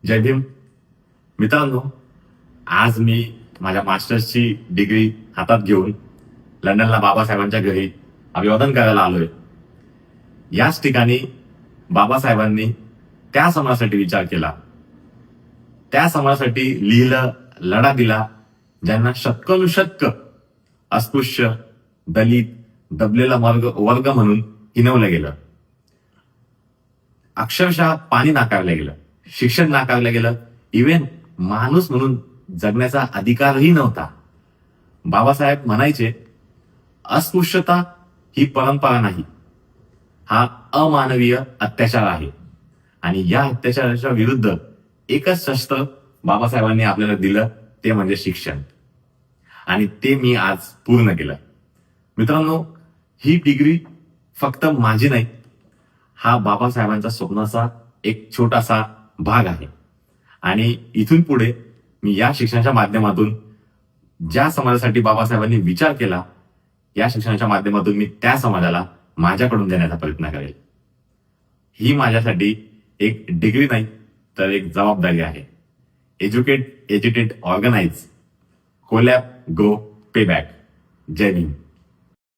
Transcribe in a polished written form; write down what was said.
जय भीम. मित्रांनो, आज मी माझ्या मास्टर्सची डिग्री हातात घेऊन लंडनला बाबासाहेबांच्या घरी अभिवादन करायला आलोय. याच ठिकाणी बाबासाहेबांनी त्या समाजासाठी विचार केला, त्या समाजासाठी लिहिलं, लढा दिला, ज्यांना शतकोनुशतक अस्पृश्य, दलित, दबलेला वर्ग म्हणून हिनवलं गेलं. अक्षरशः पाणी नाकारलं गेलं, शिक्षण नाकारलं गेलं, इव्हन माणूस म्हणून जगण्याचा अधिकारही नव्हता. बाबासाहेब म्हणायचे, अस्पृश्यता ही परंपरा नाही, हा अमानवीय अत्याचार आहे. आणि या अत्याचाराच्या विरुद्ध एकच शस्त्र बाबासाहेबांनी आपल्याला दिलं, ते म्हणजे शिक्षण. आणि ते मी आज पूर्ण केलं. मित्रांनो, ही डिग्री फक्त माझी नाही, हा बाबासाहेबांच्या स्वप्नाचा एक छोटासा भाग आहे. आणि इथून पुढे मी या शिक्षणाच्या माध्यमातून ज्या समाजासाठी बाबासाहेबांनी विचार केला, या शिक्षणाच्या माध्यमातून मी त्या समाजाला माझ्याकडून देण्याचा प्रयत्न करेल. ही माझ्यासाठी एक डिग्री नाही, तर एक जबाबदारी आहे. एज्युकेट, एज्युटेट, ऑर्गनाइज, कोलॅब, गो, पे बॅक. जय भीम.